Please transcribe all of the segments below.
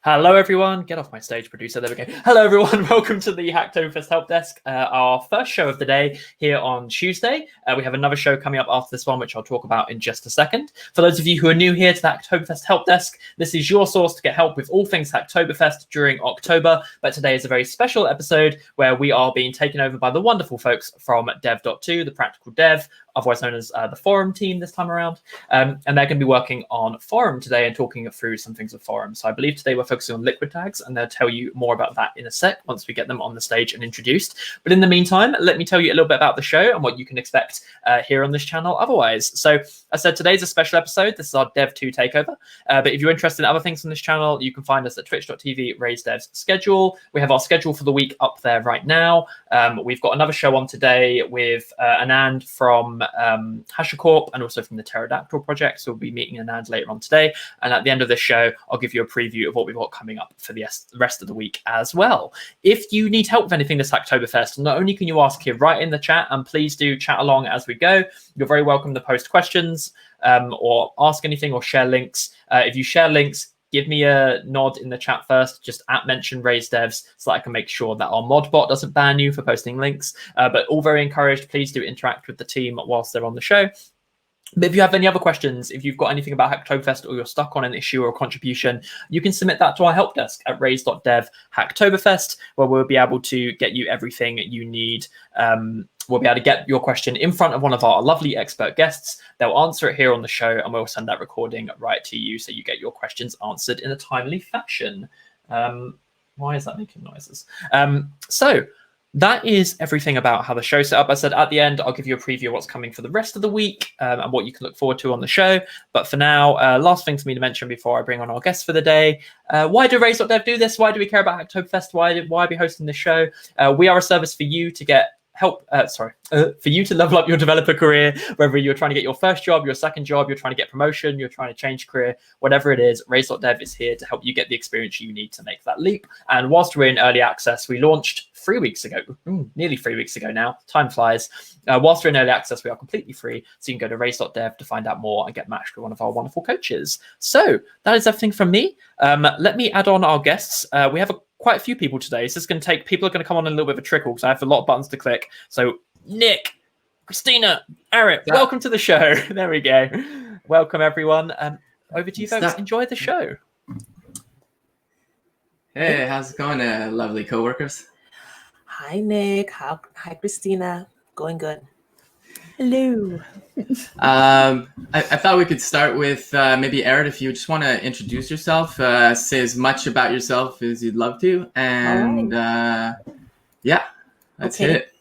Hello, everyone. Get off my stage, producer. There we go. Hello, everyone. Welcome to the Hacktoberfest Helpdesk, our first show of the day here on Tuesday. We have another show coming up after this one, which I'll talk about in just a second. For those of you who are new here to the Hacktoberfest Helpdesk, this is your source to get help with all things Hacktoberfest during October. But today is a very special episode where we are being taken over by the wonderful folks from Dev.to, the Practical Dev, otherwise known as the Forem team this time around. And they're going to be working on Forem today and talking through some things with Forem. So I believe today we're focusing on liquid tags, and they'll tell you more about that in a sec once we get them on the stage and introduced. But in the meantime, let me tell you a little bit about the show and what you can expect here on this channel otherwise. So I said today's a special episode. This is our Dev.to takeover. But if you're interested in other things on this channel, you can find us at twitch.tv Raise.dev's schedule. We have our schedule for the week up there right now. We've got another show on today with Anand from HashiCorp and also from the Pterodactyl project. So we'll be meeting Anand later on today. And at the end of this show, I'll give you a preview of what we've got coming up for the rest of the week as well. If you need help with anything this Hacktoberfest, not only can you ask here right in the chat, and please do chat along as we go. You're very welcome to post questions or ask anything or share links. If you share links, give me a nod in the chat first, just @mention Raise.devs, so that I can make sure that our mod bot doesn't ban you for posting links. But all very encouraged. Please do interact with the team whilst they're on the show. But if you have any other questions, if you've got anything about Hacktoberfest or you're stuck on an issue or a contribution, you can submit that to our help desk at Raise.dev Hacktoberfest, where we'll be able to get you everything you need. We'll be able to get your question in front of one of our lovely expert guests. They'll answer it here on the show, and we'll send that recording right to you so you get your questions answered in a timely fashion. Why is that making noises? So that is everything about how the show's set up. I said at the end, I'll give you a preview of what's coming for the rest of the week and what you can look forward to on the show. But for now, last thing for me to mention before I bring on our guests for the day. Why do Raise.dev do this? Why do we care about Hacktoberfest? Why are we hosting this show? We are a service for you to get for you to level up your developer career, whether you're trying to get your first job, your second job, you're trying to get promotion, you're trying to change career, whatever it is, Raise.dev is here to help you get the experience you need to make that leap. And whilst we're in early access, we launched 3 weeks ago, nearly 3 weeks ago now, time flies. Whilst we're in early access, we are completely free. So you can go to Raise.dev to find out more and get matched with one of our wonderful coaches. So that is everything from me. Let me add on our guests. We have quite a few people today. So it's going to take, people are going to come on a little bit of a trickle because I have a lot of buttons to click. So Nick, Christina, Eric, welcome to the show. There we go. Welcome, everyone. Over to you, folks. Enjoy the show. Hey, how's it going, lovely coworkers? Hi, Nick. Hi, Christina. Going good. Hello. I thought we could start with maybe Eric, if you just want to introduce yourself, say as much about yourself as you'd love to, and yeah, that's it.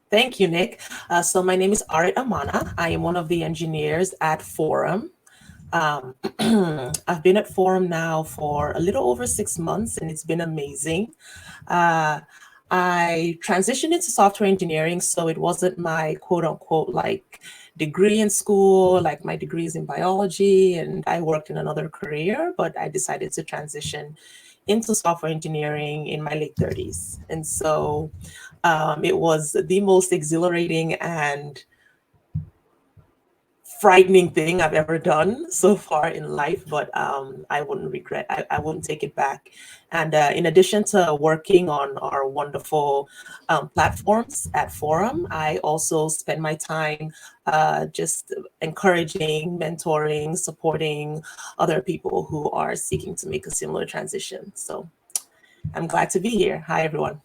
Thank you, Nick. So my name is Arit Amana. I am one of the engineers at Forem. I've been at Forem now for a little over 6 months, and it's been amazing. I transitioned into software engineering, so it wasn't my quote unquote like degree in school, like my degree is in biology, and I worked in another career, but I decided to transition into software engineering in my late 30s. And so it was the most exhilarating and frightening thing I've ever done so far in life, but I wouldn't regret, I wouldn't take it back. And in addition to working on our wonderful platforms at Forem, I also spend my time just encouraging, mentoring, supporting other people who are seeking to make a similar transition. So I'm glad to be here. Hi, everyone.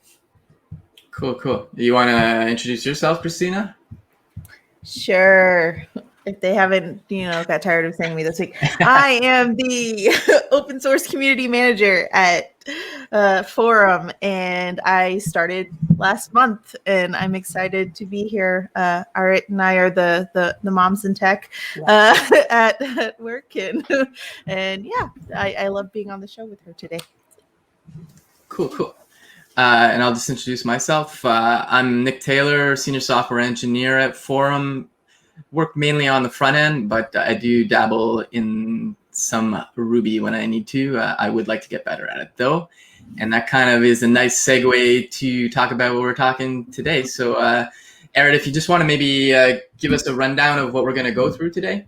Cool. You want to introduce yourself, Christina? Sure. If they haven't, got tired of saying me this week, I am the open source community manager at Forem, and I started last month, and I'm excited to be here. Arit and I are the moms in tech at work, and yeah, I love being on the show with her today. Cool. And I'll just introduce myself. I'm Nick Taylor, senior software engineer at Forem. Work mainly on the front end, but I do dabble in some Ruby when I need to. I would like to get better at it, though. And that kind of is a nice segue to talk about what we're talking today. So, Eric, if you just want to maybe give us a rundown of what we're going to go through today.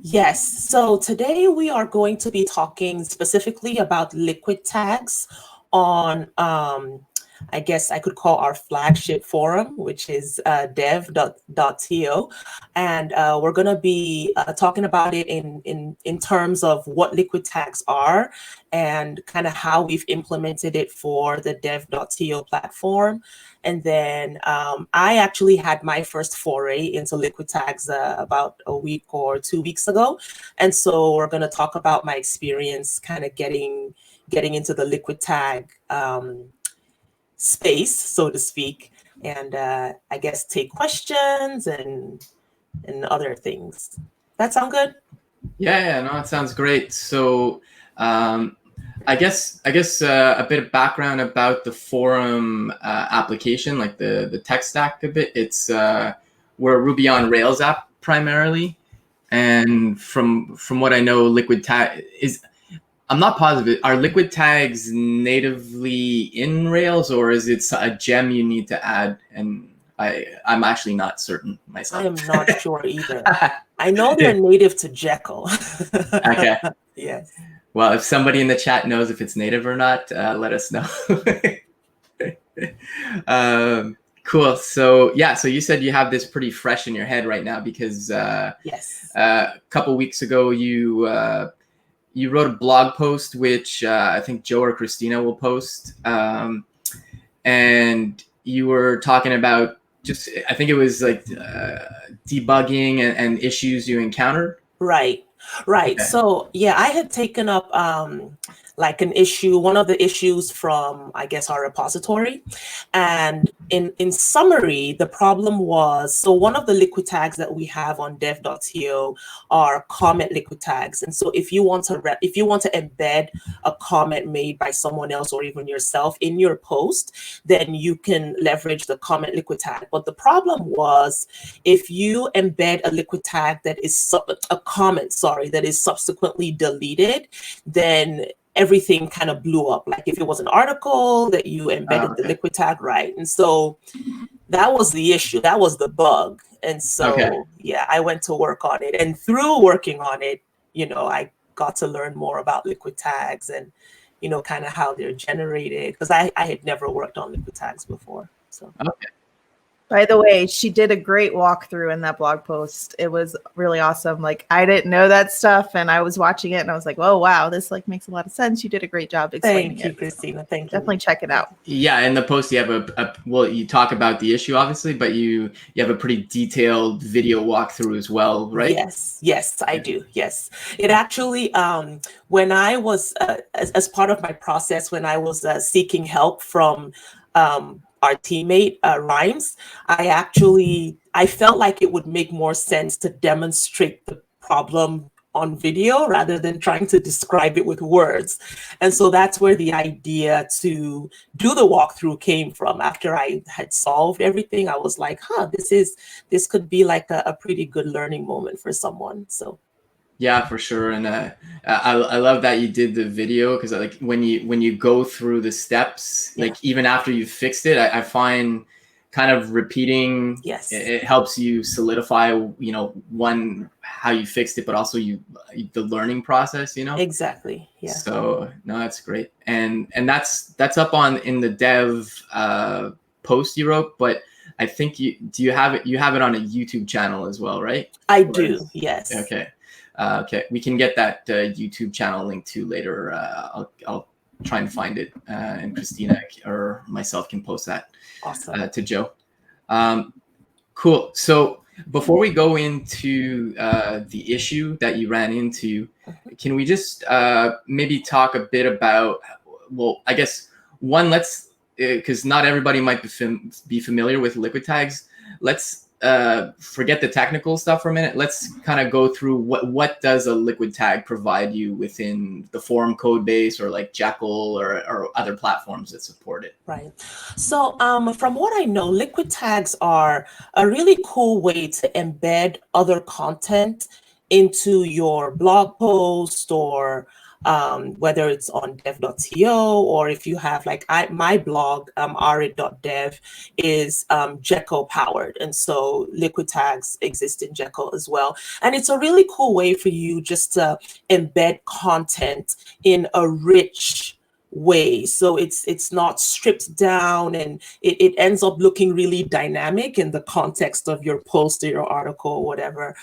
Yes. So today we are going to be talking specifically about liquid tags on, I guess I could call our flagship forum, which is dev.to. And we're going to be talking about it in terms of what liquid tags are and kind of how we've implemented it for the dev.to platform. And then I actually had my first foray into liquid tags about a week or 2 weeks ago. And so we're going to talk about my experience kind of getting into the liquid tag space, so to speak, and I guess take questions and other things. That sound good? Yeah, no, it sounds great. So, I guess a bit of background about the Forum application, like the tech stack a bit. It's we're a Ruby on Rails app primarily, and from what I know, liquid tag is. I'm not positive. Are liquid tags natively in Rails, or is it a gem you need to add? And I'm actually not certain myself. I am not sure either. I know they're native to Jekyll. Okay. Yes. Well, if somebody in the chat knows if it's native or not, let us know. Cool. So yeah, so you said you have this pretty fresh in your head right now because yes, a couple weeks ago you wrote a blog post, which I think Joe or Christina will post, and you were talking about just, I think it was like debugging and issues you encountered. Right. Okay. So yeah, I had taken up like one of the issues from, I guess, our repository. And in summary, the problem was, so one of the liquid tags that we have on dev.to are comment liquid tags. And so if you want to embed a comment made by someone else or even yourself in your post, then you can leverage the comment liquid tag. But the problem was, if you embed a liquid tag that is a comment, that is subsequently deleted, then everything kind of blew up. Like if it was an article that you embedded the liquid tag, right? And so that was the issue. That was the bug. And so, yeah, I went to work on it. And through working on it, I got to learn more about liquid tags and, kind of how they're generated, because I had never worked on liquid tags before. So. Okay. By the way, she did a great walkthrough in that blog post. It was really awesome. Like, I didn't know that stuff, and I was watching it, and I was like, "Oh, wow, this like makes a lot of sense." You did a great job explaining it. Thank you, Christina. Thank you. Definitely check it out. Yeah, in the post you have well, you talk about the issue obviously, but you have a pretty detailed video walkthrough as well, right? Yes, I do. Yes, it actually, when I was as part of my process, when I was seeking help from our teammate Rhymes, I felt like it would make more sense to demonstrate the problem on video rather than trying to describe it with words. And so that's where the idea to do the walkthrough came from. After I had solved everything, I was like, this could be like a pretty good learning moment for someone. So. Yeah, for sure. And I love that you did the video, because like when you go through the steps, like even after you've fixed it, I find kind of repeating, it helps you solidify, one, how you fixed it, but also the learning process, Exactly. Yeah. So no, that's great. And that's up in the dev post you wrote, but I think you have it on a YouTube channel as well, right? I do. Yes. Okay. Okay, we can get that YouTube channel link to later. I'll try and find it, and Christina or myself can post that to Joe. Cool. So before we go into the issue that you ran into, can we just maybe talk a bit about, well, I guess one, let's, because not everybody might be familiar with liquid tags. Let's forget the technical stuff for a minute. Let's kind of go through what does a liquid tag provide you within the Forum code base, or like Jekyll or other platforms that support it. Right. So from what I know, liquid tags are a really cool way to embed other content into your blog post or whether it's on dev.to, or if you have like my blog, Raise.dev, is Jekyll powered. And so liquid tags exist in Jekyll as well. And it's a really cool way for you just to embed content in a rich way. So it's not stripped down, and it ends up looking really dynamic in the context of your post or your article or whatever.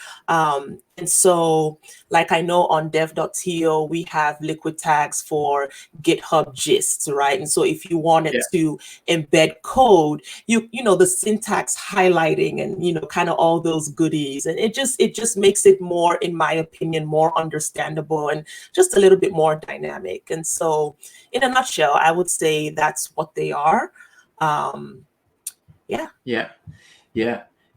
And so, like, I know on dev.to we have liquid tags for GitHub gists, right? And so if you wanted to embed code, you know, the syntax highlighting and, you know, kind of all those goodies, and it just makes it more, in my opinion, more understandable and just a little bit more dynamic. And so in a nutshell, I would say that's what they are.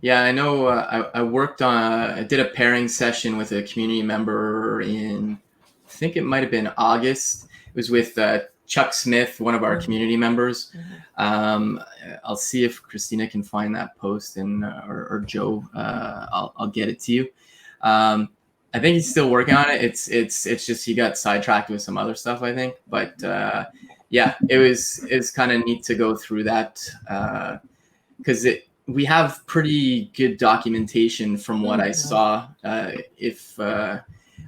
Yeah, I know. I did a pairing session with a community member in, I think it might have been August. It was with Chuck Smith, one of our community members. I'll see if Christina can find that post, and or Joe. I'll get it to you. I think he's still working on it. It's just he got sidetracked with some other stuff, I think. But yeah, it's kind of neat to go through that, because we have pretty good documentation from what I saw. If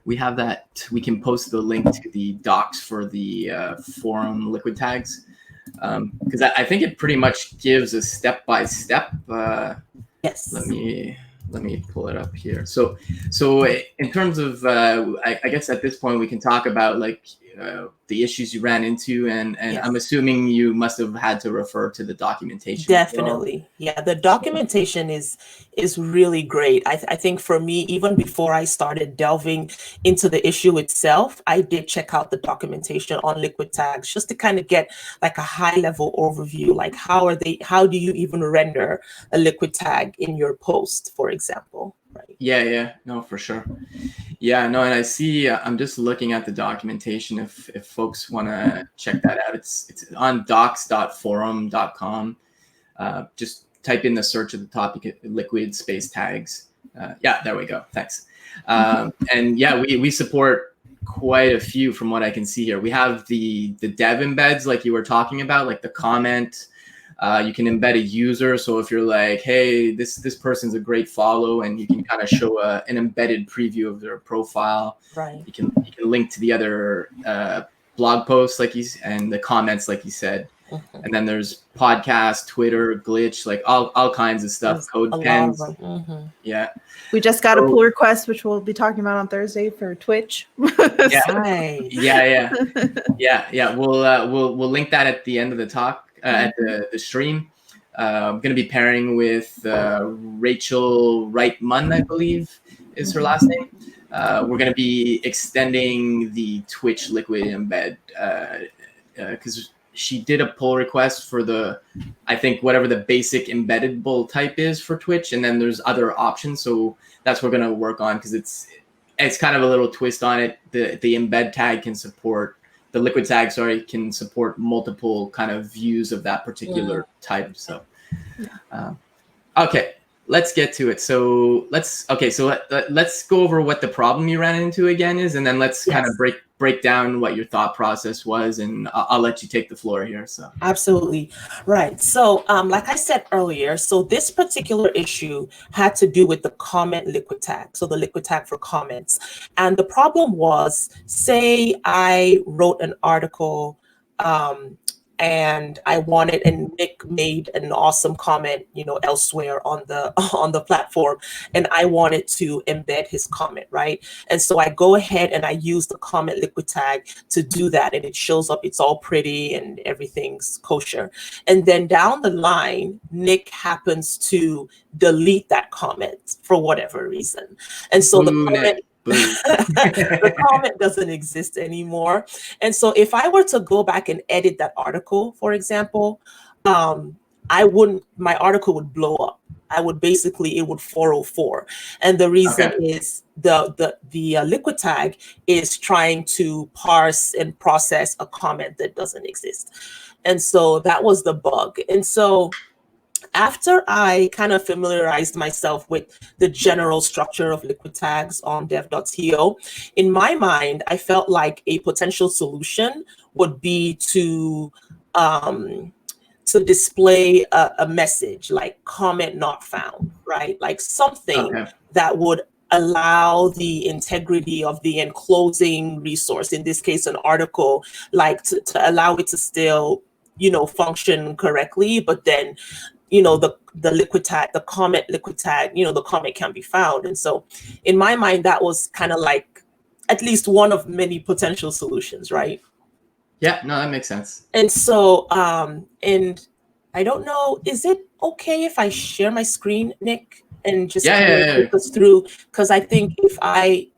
we have that, we can post the link to the docs for the Forem liquid tags, because I think it pretty much gives a step-by-step. Yes. Let me pull it up here. So in terms of, I guess at this point we can talk about like the issues you ran into, and I'm assuming you must have had to refer to the documentation. Definitely. Yeah, the documentation is really great. I think for me, even before I started delving into the issue itself, I did check out the documentation on liquid tags just to kind of get like a high level overview, like how do you even render a liquid tag in your post, for example? Right. Yeah, no, for sure. Yeah, no, and I see, I'm just looking at the documentation if folks want to check that out. It's on docs.forem.com. Just type in the search at the top, you get liquid space tags. Yeah, there we go. Thanks. And yeah, we support quite a few from what I can see here. We have the dev embeds like you were talking about, like the comment. You can embed a user. So if you're like, hey, this person's a great follow, and you can kind of show an embedded preview of their profile. Right. You can link to the other blog posts and the comments, like you said. And then there's podcast, Twitter, glitch, like all kinds of stuff. There's code pens. Yeah. We just got a pull request, which we'll be talking about on Thursday for Twitch. Yeah. We'll link that at the end of the talk. At the stream. I'm going to be pairing with Rachel Wright-Munn, I believe is her last name. We're going to be extending the Twitch liquid embed because she did a pull request for I think whatever the basic embeddable type is for Twitch, and then there's other options. So that's what we're going to work on, because it's kind of a little twist on it. The embed tag can support the liquid tag, can support multiple kind of views of that particular type. So, okay, let's get to it. So let's go over what the problem you ran into again is, and then let's kind of break down what your thought process was, and I'll let you take the floor here. So absolutely right. So like I said earlier, so this particular issue had to do with the comment liquid tag, so the liquid tag for comments. And the problem was, say I wrote an article and I wanted, and Nick made an awesome comment, elsewhere on the platform, and I wanted to embed his comment, right? And so I go ahead and I use the comment liquid tag to do that, and it shows up, it's all pretty and everything's kosher. And then down the line, Nick happens to delete that comment for whatever reason. And so the comment the comment doesn't exist anymore. And so if I were to go back and edit that article, for example, my article would blow up. It would 404. And the reason is the liquid tag is trying to parse and process a comment that doesn't exist. And so that was the bug. And so after I kind of familiarized myself with the general structure of liquid tags on dev.to, in my mind, I felt like a potential solution would be to display a message like comment not found, right? Like something Okay. that would allow the integrity of the enclosing resource, in this case, an article, like to allow it to still, function correctly, but then, the liquid tag, the comment liquid tag, the comment can be found. And so in my mind, that was kind of like at least one of many potential solutions, right? Yeah, no, that makes sense. And so, and I don't know, is it okay if I share my screen, Nick, and just take us through? Because I think if I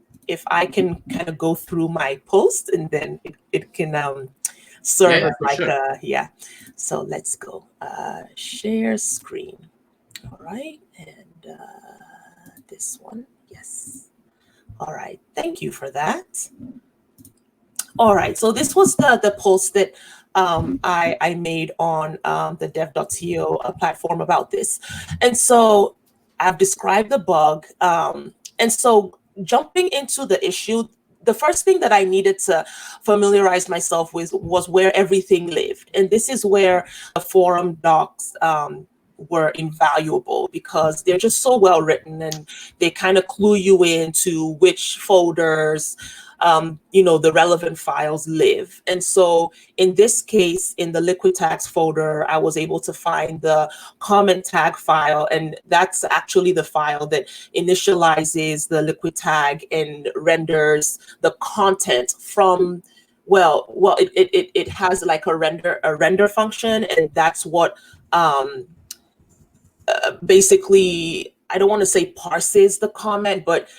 can kind of go through my post, and then it can serve as like sure. So let's go. Share screen. All right, and this one, yes. All right, thank you for that. All right, so this was the post that I made on the dev.to platform about this. And so I've described the bug. And so jumping into the issue, the first thing that I needed to familiarize myself with was where everything lived. And this is where the forum docs were invaluable, because they're just so well written, and they kind of clue you into which folders the relevant files live. And so in this case, in the liquid tags folder, I was able to find the comment tag file, and that's actually the file that initializes the liquid tag and renders the content from, it has like a render function, and that's what basically, I don't want to say parses the comment, but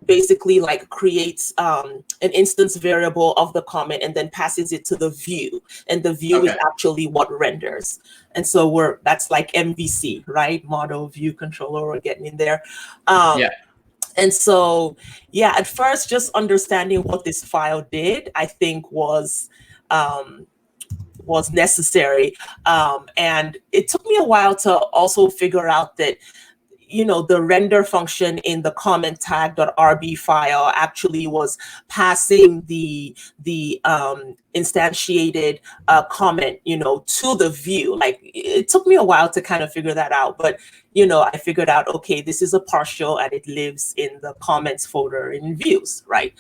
basically like creates an instance variable of the comment and then passes it to the view. And the view is actually what renders. And so that's like MVC, right? Model View Controller, we're getting in there. And so, at first, just understanding what this file did, I think was necessary. And it took me a while to also figure out that, the render function in the comment tag.rb file actually was passing the instantiated comment, to the view. Like, it took me a while to kind of figure that out, but I figured out, okay, this is a partial and it lives in the comments folder in views, right?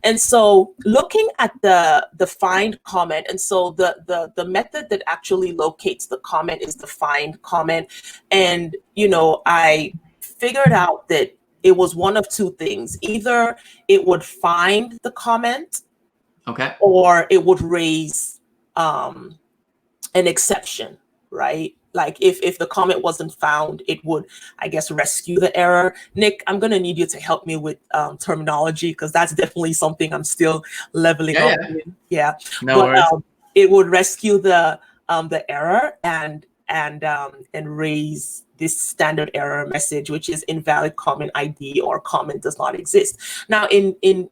And so looking at the find comment, and so the method that actually locates the comment is the find comment. And I figured out that it was one of two things. Either it would find the comment, or it would raise an exception, right? Like if the comment wasn't found, it would, I guess, rescue the error. Nick, I'm going to need you to help me with terminology, because that's definitely something I'm still leveling up in. No worries. It would rescue the error and raise this standard error message, which is invalid comment ID or comment does not exist. Now, you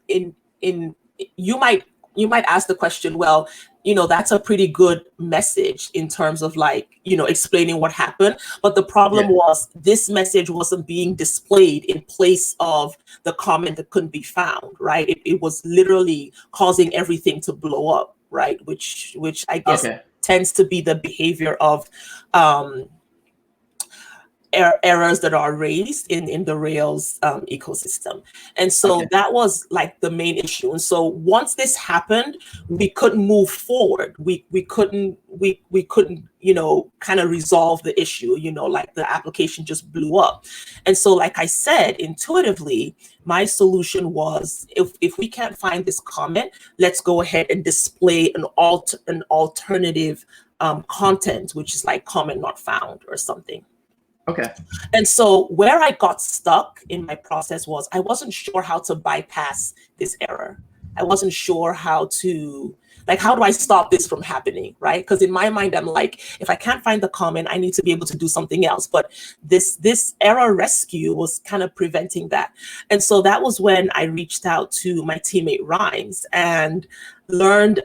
might ask the question, well, that's a pretty good message in terms of like, explaining what happened. But the problem was this message wasn't being displayed in place of the comment that couldn't be found, right? It was literally causing everything to blow up, right? Which I guess tends to be the behavior of errors that are raised in the Rails ecosystem. And so that was like the main issue. And so once this happened, we couldn't move forward. We couldn't kind of resolve the issue, like the application just blew up. And so, like I said, intuitively, my solution was, if we can't find this comment, let's go ahead and display an alternative content, which is like comment not found or something. And so where I got stuck in my process was I wasn't sure how to bypass this error. I wasn't sure how do I stop this from happening, right? Because in my mind, I'm like, if I can't find the comment, I need to be able to do something else. But this error rescue was kind of preventing that. And so that was when I reached out to my teammate Rhymes and learned,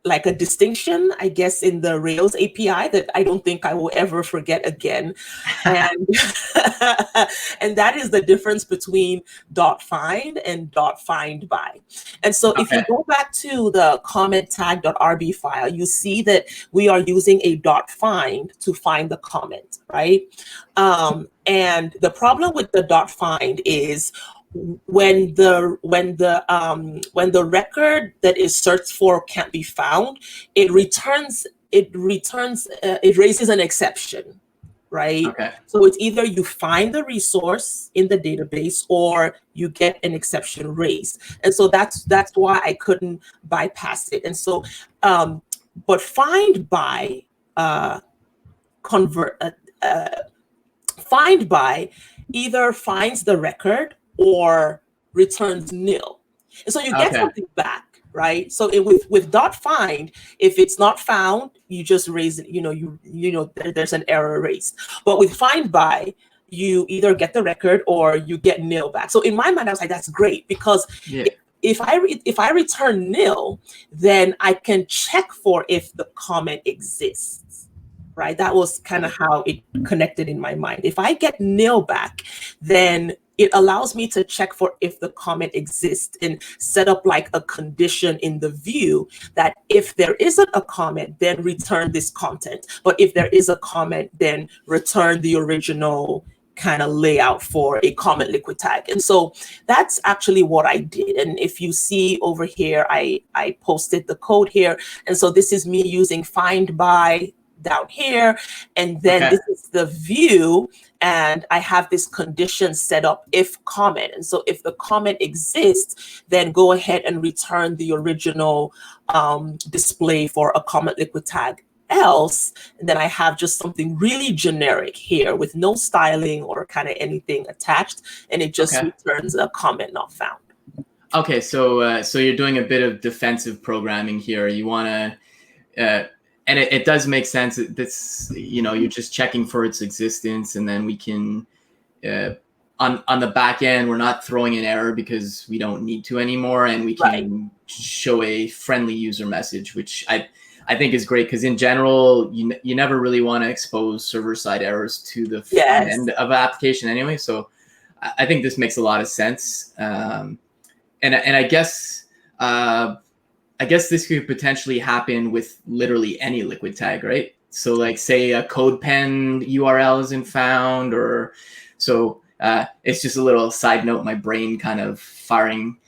like a distinction, I guess, in the Rails API that I don't think I will ever forget again. And, and that is the difference between .find and .find by. And so if you go back to the comment tag.rb file, you see that we are using a .find to find the comment, right? And the problem with the .find is when the record that is searched for can't be found, it raises an exception, right? Okay. So it's either you find the resource in the database or you get an exception raised. And so that's why I couldn't bypass it. And so, but find by find by either finds the record or returns nil. And so you get something back, right? So with .find, if it's not found, you just raise it, there's an error raised. But with find by, you either get the record or you get nil back. So in my mind, I was like, that's great, because if I return nil, then I can check for if the comment exists. Right, that was kind of how it connected in my mind. If I get nil back, then it allows me to check for if the comment exists and set up like a condition in the view that if there isn't a comment, then return this content. But if there is a comment, then return the original kind of layout for a comment liquid tag. And so that's actually what I did. And if you see over here, I posted the code here. And so this is me using find by down here, and then this is the view, and I have this condition set up if comment. And so if the comment exists, then go ahead and return the original display for a comment liquid tag. Else, and then I have just something really generic here with no styling or kind of anything attached, and it just returns a comment not found. Okay, so so you're doing a bit of defensive programming here. You want to and it does make sense. That's, you're just checking for its existence, and then we can, on the back end, we're not throwing an error because we don't need to anymore, and we can show a friendly user message, which I think is great, because in general, you never really want to expose server-side errors to the front end of an application anyway. So I think this makes a lot of sense, and I guess. I guess this could potentially happen with literally any liquid tag, right? So like say a CodePen URL isn't found, or so it's just a little side note, my brain kind of firing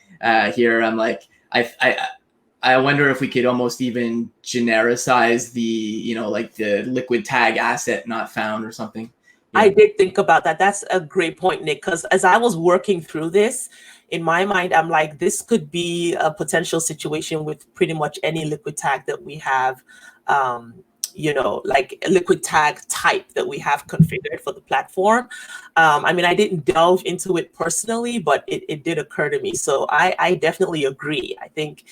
here. I'm like, I wonder if we could almost even genericize the, like the liquid tag asset not found or something. I did think about that. That's a great point, Nick, because as I was working through this, in my mind, I'm like, this could be a potential situation with pretty much any liquid tag that we have, like a liquid tag type that we have configured for the platform. I mean, I didn't delve into it personally, but it did occur to me. So I definitely agree. I think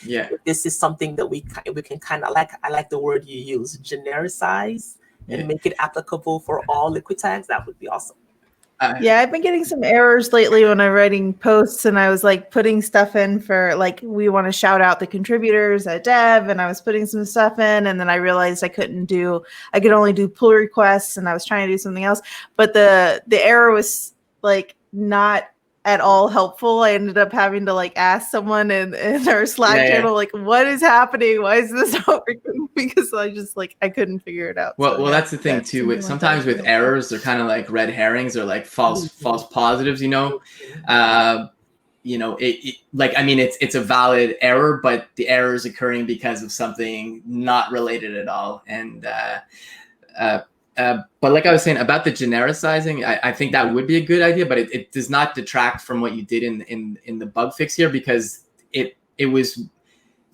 this is something that we can kind of like, I like the word you use, genericize and make it applicable for all liquid tags. That would be awesome. Yeah, I've been getting some errors lately when I'm writing posts, and I was like putting stuff in for like, we want to shout out the contributors at dev, and I was putting some stuff in, and then I realized I could only do pull requests, and I was trying to do something else, but the error was like not at all helpful. I ended up having to like ask someone in our Slack channel, like, what is happening? Why is this not working? Because I just I couldn't figure it out. Well, that's the thing too. Sometimes with errors, they're kind of like red herrings or like false positives. It's a valid error, but the error is occurring because of something not related at all. And but like I was saying about the genericizing, I think that would be a good idea, but it does not detract from what you did in the bug fix here, because it was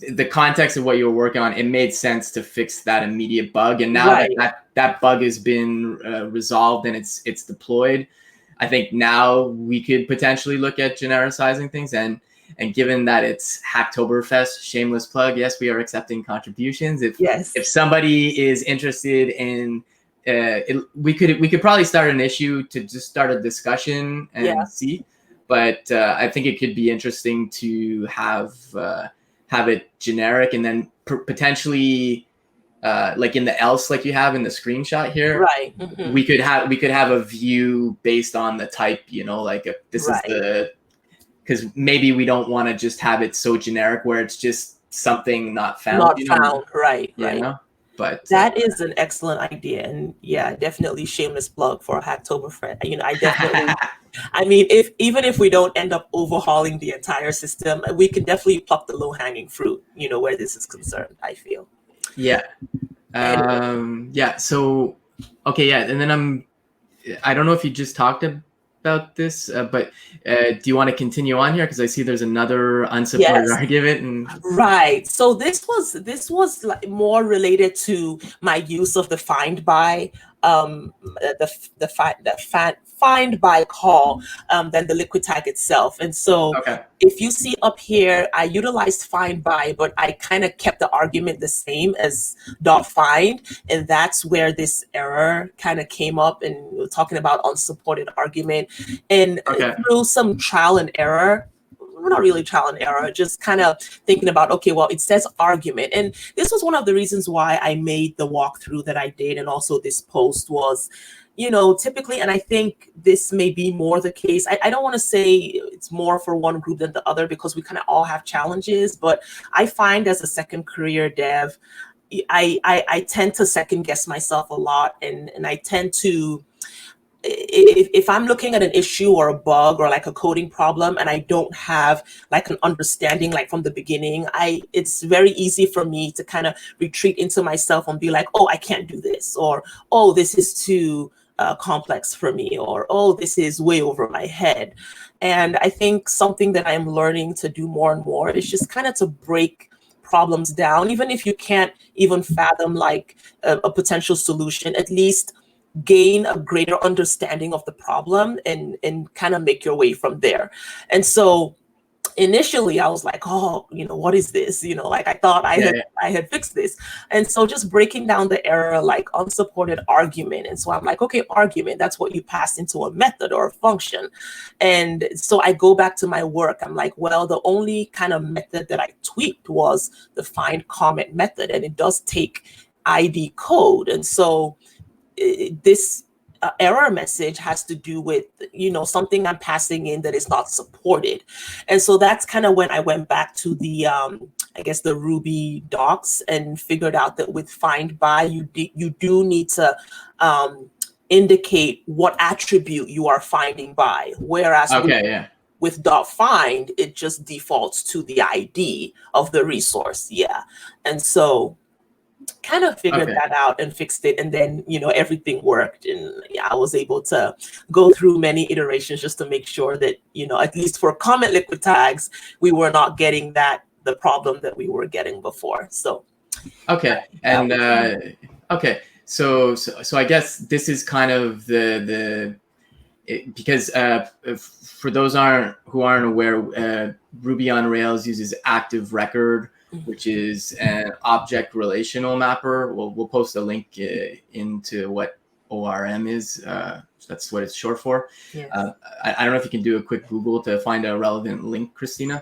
the context of what you were working on. It made sense to fix that immediate bug, and now that bug has been resolved and it's deployed. I think now we could potentially look at genericizing things, and given that it's Hacktoberfest, shameless plug. Yes, we are accepting contributions. If somebody is interested in we could probably start an issue to just start a discussion and see, but I think it could be interesting to have it generic, and then potentially like in the else, like you have in the screenshot here, Right. we could have a view based on the type, like if this is the, because maybe we don't want to just have it so generic where it's just something not found. Not found. Right. But that is an excellent idea, and yeah, definitely shameless plug for Hacktoberfest. I definitely, I mean, even if we don't end up overhauling the entire system, we can definitely pluck the low hanging fruit. Where this is concerned, I feel. Yeah. Yeah. So, okay. Yeah. And then I don't know if you just talked about this, but do you want to continue on here? Because I see there's another unsupported argument. Right. So this was like more related to my use of the find by find by call than the liquid tag itself. And so if you see up here, I utilized find by, but I kind of kept the argument the same as .find, and that's where this error kind of came up. And we're talking about unsupported argument, and through some trial and error. Not really trial and error, just kind of thinking about, okay, well, it says argument. And this was one of the reasons why I made the walkthrough that I did. And also this post was, typically, and I think this may be more the case. I don't want to say it's more for one group than the other, because we kind of all have challenges. But I find as a second career dev, I tend to second guess myself a lot. And I tend to, if I'm looking at an issue or a bug or like a coding problem and I don't have like an understanding like from the beginning, it's very easy for me to kind of retreat into myself and be like, oh, I can't do this, or oh, this is too complex for me, or oh, this is way over my head. And I think something that I'm learning to do more and more is just kind of to break problems down, even if you can't even fathom like a potential solution, at least gain a greater understanding of the problem and kind of make your way from there. And so initially I was like, oh, what is this? Like I thought I had fixed this. And so just breaking down the error, like unsupported argument. And so I'm like, okay, argument, that's what you pass into a method or a function. And so I go back to my work. I'm like, well, the only kind of method that I tweaked was the find comment method. And it does take ID code. And so this error message has to do with, something I'm passing in that is not supported. And so that's kind of when I went back to the, I guess, the Ruby docs and figured out that with find by, you do need to indicate what attribute you are finding by. Whereas with .find, it just defaults to the ID of the resource. Yeah. And so kind of figured that out and fixed it, and then everything worked, and I was able to go through many iterations just to make sure that at least for comment liquid tags we were not getting the problem that we were getting before. So so I guess this is kind of because for those who aren't aware, Ruby on Rails uses active record, which is an object relational mapper. We'll post a link into what ORM is. That's what it's short for. Yes. I don't know if you can do a quick Google to find a relevant link, Christina.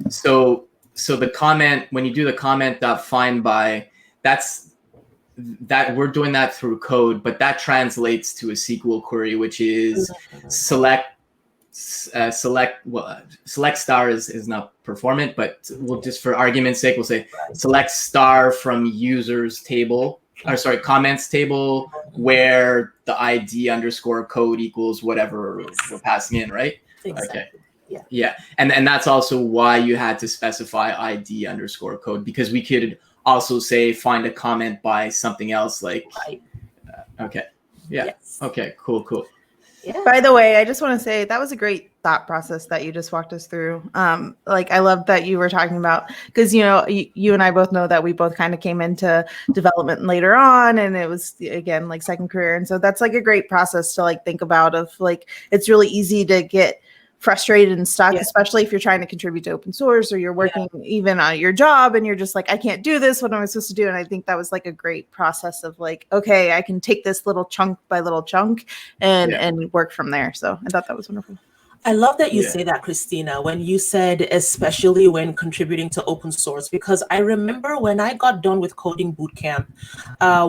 So the comment, when you do the comment.find by, that we're doing that through code, but that translates to a SQL query, which is select star is not performant, but we'll just, for argument's sake, we'll say select star from users table, comments table, where the ID underscore code equals whatever we're passing in, right? Exactly. Okay. Yeah. And that's also why you had to specify ID underscore code, because we could also say find a comment by something else, like okay. Yeah. Yes. Okay, cool. Yeah. By the way, I just want to say that was a great thought process that you just walked us through. I love that you were talking about, because you and I both know that we both kind of came into development later on, and it was again like second career, and so that's like a great process to like think about. Of like, it's really easy to get frustrated and stuck, especially if you're trying to contribute to open source, or you're working even on your job and you're just like, I can't do this. What am I supposed to do? And I think that was like a great process of like, okay, I can take this little chunk by little chunk and work from there. So I thought that was wonderful. I love that you Yeah. say that, Christina, when you said, especially when contributing to open source, because I remember when I got done with coding bootcamp,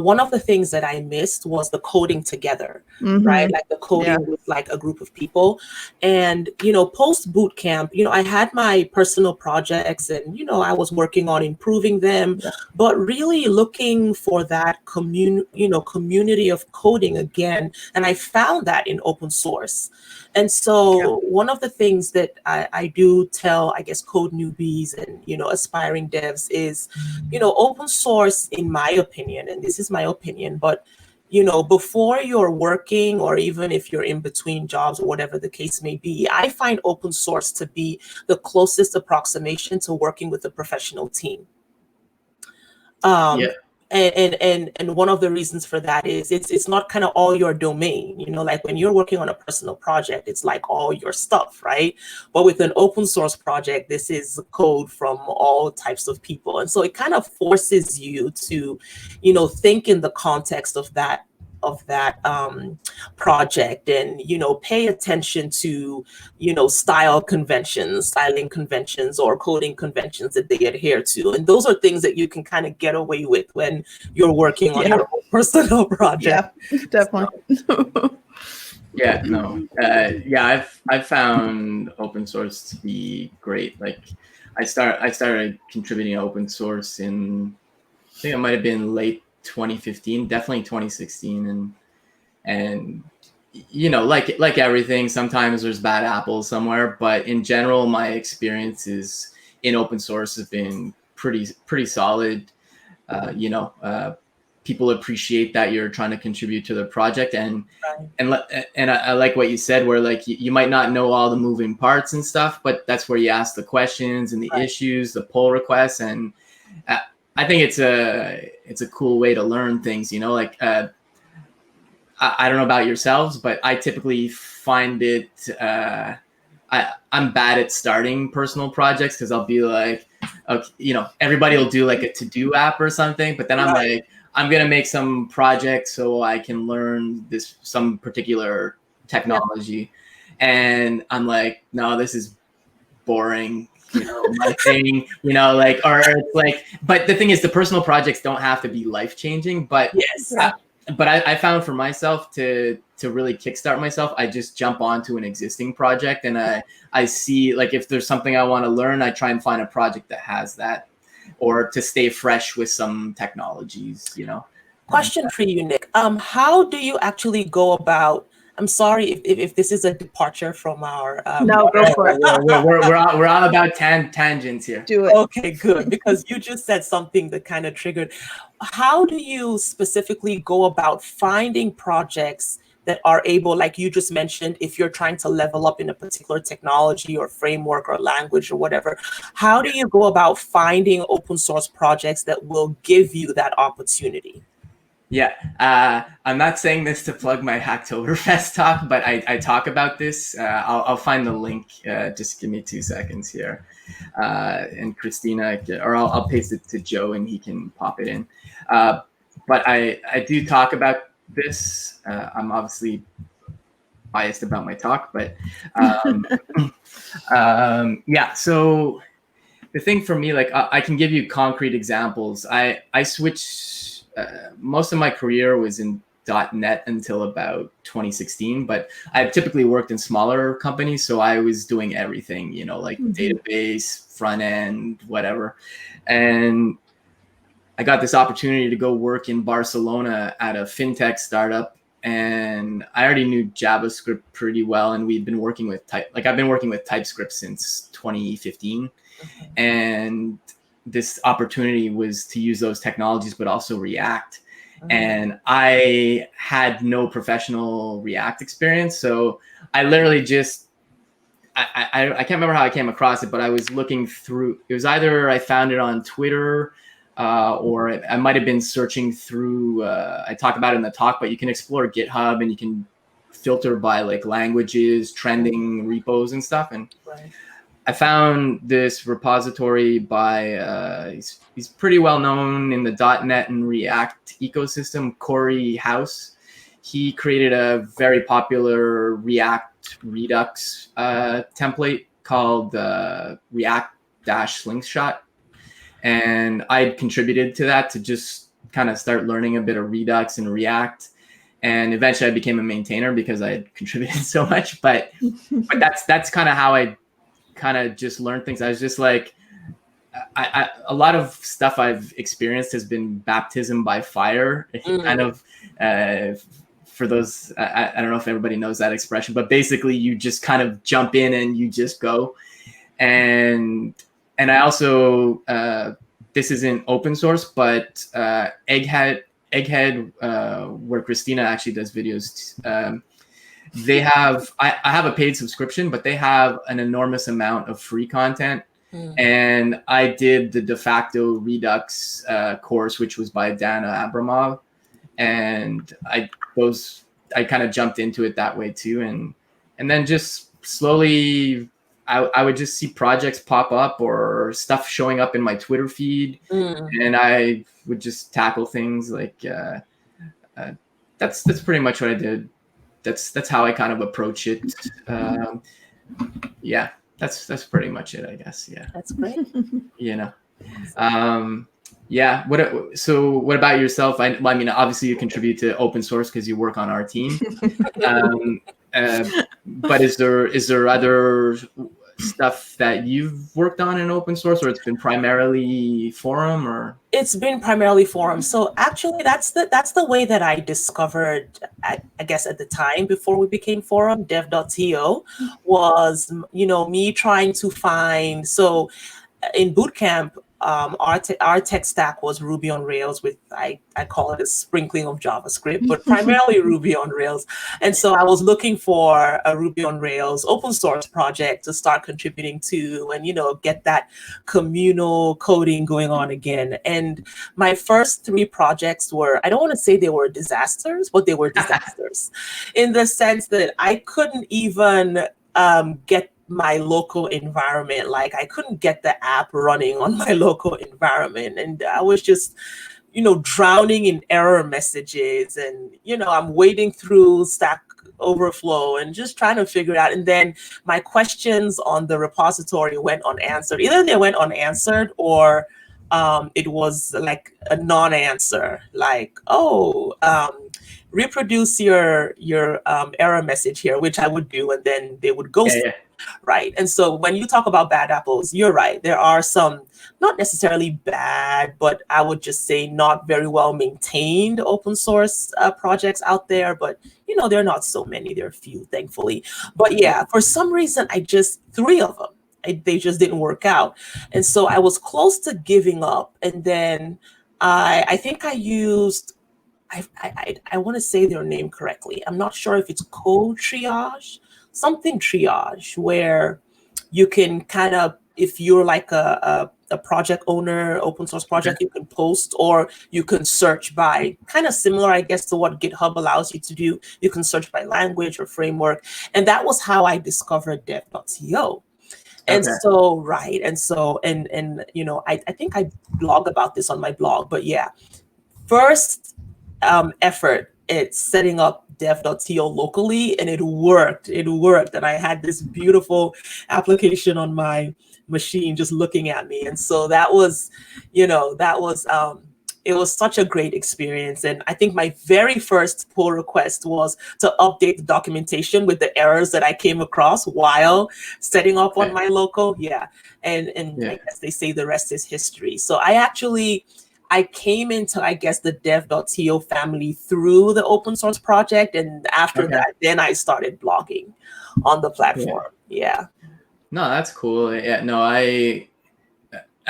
one of the things that I missed was the coding together, right? Like the coding with like a group of people. And, post bootcamp, I had my personal projects and, I was working on improving them, but really looking for that community of coding again. And I found that in open source. And so one of the things that I do tell, I guess, code newbies and, aspiring devs is, open source, in my opinion, and this is my opinion, but, before you're working or even if you're in between jobs or whatever the case may be, I find open source to be the closest approximation to working with a professional team. And one of the reasons for that is it's not kind of all your domain, like when you're working on a personal project, it's like all your stuff, right? But with an open source project, this is code from all types of people. And so it kind of forces you to, think in the context of that project and, pay attention to, styling conventions or coding conventions that they adhere to. And those are things that you can kind of get away with when you're working on your own personal project. Yeah, definitely. I've found open source to be great. Like I started contributing to open source in, I think it might have been late 2015, definitely 2016, and like everything, sometimes there's bad apples somewhere, but in general, my experiences in open source have been pretty solid. People appreciate that you're trying to contribute to the project, and I like what you said, where like you might not know all the moving parts and stuff, but that's where you ask the questions and the issues, the pull requests, and I think it's a cool way to learn things, like I don't know about yourselves, but I typically find it, I'm bad at starting personal projects because I'll be like, okay, everybody will do like a to-do app or something, but then I'm like, I'm going to make some project so I can learn some particular technology. And I'm like, no, this is boring. My thing, or it's like, but the thing is, the personal projects don't have to be life-changing, but but I found for myself to really kickstart myself, I just jump onto an existing project and I see, like, if there's something I want to learn, I try and find a project that has that, or to stay fresh with some technologies, Question for you, Nick. How do you actually go about, I'm sorry if this is a departure from our... No, go for it. We're all about tangents here. Do it. Okay, good, because you just said something that kind of triggered. How do you specifically go about finding projects that are able, like you just mentioned, if you're trying to level up in a particular technology or framework or language or whatever, how do you go about finding open source projects that will give you that opportunity? Yeah, I'm not saying this to plug my Hacktoberfest talk, but I talk about this. I'll find the link. Just give me 2 seconds here. And Christina, or I'll paste it to Joe and he can pop it in. But I do talk about this. I'm obviously biased about my talk, but so the thing for me, like I can give you concrete examples. I switched, most of my career was in .NET until about 2016, but I've typically worked in smaller companies, so I was doing everything, like database, front end, whatever. And I got this opportunity to go work in Barcelona at a fintech startup, and I already knew JavaScript pretty well, and we'd been working with I've been working with TypeScript since 2015, and this opportunity was to use those technologies, but also React. And I had no professional React experience. So I literally just, I can't remember how I came across it, but I was looking through, it was either I found it on Twitter or I might've been searching through, I talk about it in the talk, but you can explore GitHub and you can filter by like languages, trending repos and stuff. And I found this repository by, he's pretty well known in the .NET and React ecosystem, Corey House. He created a very popular React Redux template called React-Slingshot. And I contributed to that to just kind of start learning a bit of Redux and React. And eventually I became a maintainer because I had contributed so much. But that's kind of how I kind of just learned things. I was just like, a lot of stuff I've experienced has been baptism by fire. Kind of, for those, I don't know if everybody knows that expression, but basically you just kind of jump in and you just go. And I also, this isn't open source, but Egghead, where Christina actually does videos, they have, I have a paid subscription, but they have an enormous amount of free content. And I did the de facto Redux course, which was by Dana Abramov. And I kind of jumped into it that way too. And then just slowly, I would just see projects pop up or stuff showing up in my Twitter feed. And I would just tackle things like, that's pretty much what I did. That's how I kind of approach it. Yeah. That's pretty much it, I guess. Yeah. That's great. You know, yeah. So what about yourself? I mean, obviously you contribute to open source because you work on our team. But is there other stuff that you've worked on in open source, or it's been primarily Forem, or? It's been primarily Forem. So actually, that's the way that I discovered, I guess at the time before we became Forem, dev.to was, me trying to find, so in bootcamp, our tech stack was Ruby on Rails with, I call it a sprinkling of JavaScript, but primarily Ruby on Rails. And so I was looking for a Ruby on Rails open source project to start contributing to and, get that communal coding going on again. And my first 3 projects were, I don't want to say they were disasters, but they were disasters in the sense that I couldn't even get my local environment. Like I couldn't get the app running on my local environment. And I was just, drowning in error messages and, I'm wading through Stack Overflow and just trying to figure it out. And then my questions on the repository went unanswered. Either they went unanswered or it was like a non-answer, like, reproduce your error message here, which I would do, and then they would ghost. Yeah. Right. And so when you talk about bad apples, you're right. There are some not necessarily bad, but I would just say not very well maintained open source projects out there. But, there are not so many. There are few, thankfully. But yeah, for some reason, 3 of them, they just didn't work out. And so I was close to giving up. And then I think I used, I want to say their name correctly. I'm not sure if it's Code Triage. Something triage, where you can kind of, if you're like a project owner, open source project, you can post, or you can search by, kind of similar, I guess, to what GitHub allows you to do. You can search by language or framework. And that was how I discovered dev.to. And so, right. And so, and I think I blog about this on my blog, but yeah, first effort, it's setting up dev.to locally, and it worked. And I had this beautiful application on my machine just looking at me. And so that was, it was such a great experience. And I think my very first pull request was to update the documentation with the errors that I came across while setting up on my local. Yeah. And I guess they say the rest is history. So I came into, I guess, the dev.to family through the open source project. And after that, then I started blogging on the platform. Yeah. No, that's cool. Yeah, no, I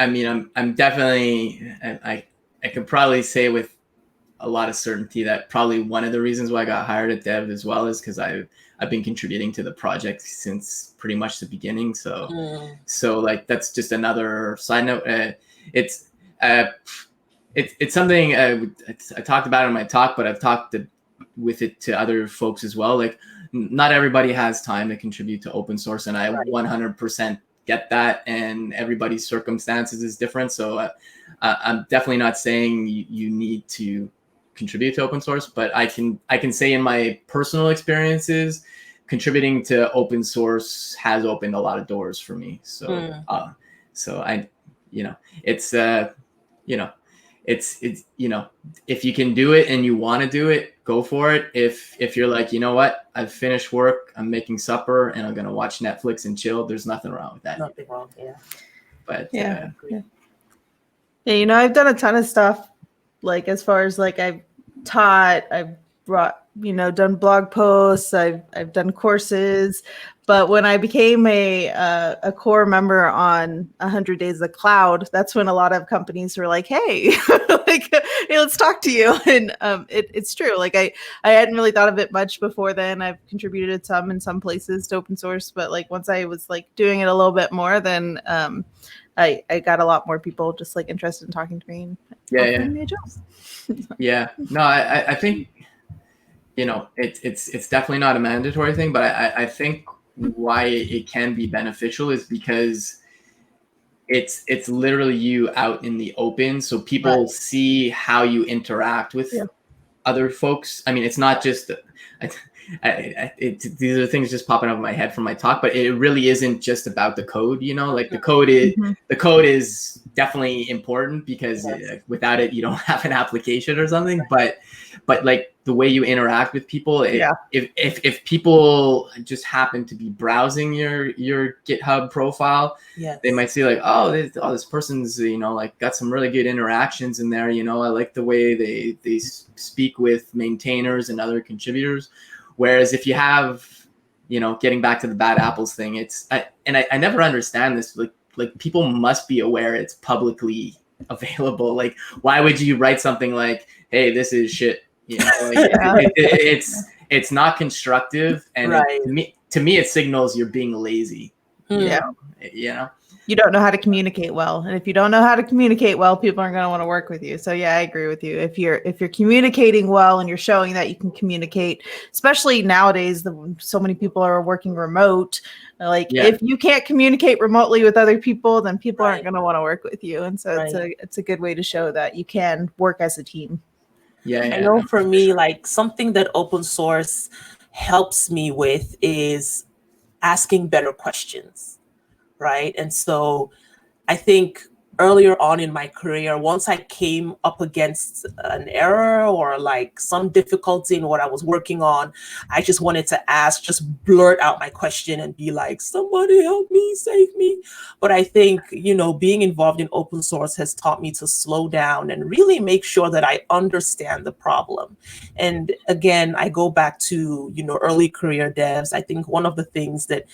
mean, I'm definitely, I can probably say with a lot of certainty that probably one of the reasons why I got hired at Dev as well is because I've been contributing to the project since pretty much the beginning. So, so like, that's just another side note. It's something I talked about in my talk, but I've talked with it to other folks as well. Like, not everybody has time to contribute to open source, and I 100% get that. And everybody's circumstances is different, so I'm definitely not saying you need to contribute to open source. But I can say in my personal experiences contributing to open source has opened a lot of doors for me. So, so I, it's, it's, if you can do it and you want to do it, go for it. If you're like, you know what, I've finished work, I'm making supper and I'm going to watch Netflix and chill, there's nothing wrong with that. Nothing wrong. Yeah. But yeah, I've done a ton of stuff, like as far as like I've taught, I've brought, done blog posts, I've done courses. But when I became a core member on 100 Days of Cloud, that's when a lot of companies were like, hey, like, hey, let's talk to you. And it's true. Like I hadn't really thought of it much before then. I've contributed some in some places to open source, but like once I was like doing it a little bit more, then I got a lot more people just like interested in talking to me. And yeah. No, I think, it's definitely not a mandatory thing, but I think why it can be beneficial is because it's literally you out in the open, so people see how you interact with other folks. I mean, it's not just these are things just popping up in my head from my talk, but it really isn't just about the code. Like the code is definitely important because without it you don't have an application or something. But like the way you interact with people, if people just happen to be browsing your GitHub profile, they might see like, oh, this person's like got some really good interactions in there. I like the way they speak with maintainers and other contributors. Whereas if you have, getting back to the bad apples thing, I never understand this. Like people must be aware it's publicly available. Like, why would you write something like, "Hey, this is shit"? It's not constructive, and to me, it signals you're being lazy. You don't know how to communicate well, and if you don't know how to communicate well, people aren't going to want to work with you. So I agree with you. If you're communicating well and you're showing that you can communicate, especially nowadays, so many people are working remote. If you can't communicate remotely with other people, then people aren't going to want to work with you. And so it's a good way to show that you can work as a team. I know for me, like something that open source helps me with is asking better questions. Right. And so I think earlier on in my career, once I came up against an error or like some difficulty in what I was working on, I just wanted to just blurt out my question and be like, somebody help me, save me. But I think, being involved in open source has taught me to slow down and really make sure that I understand the problem. And again, I go back to, early career devs. I think one of the things that,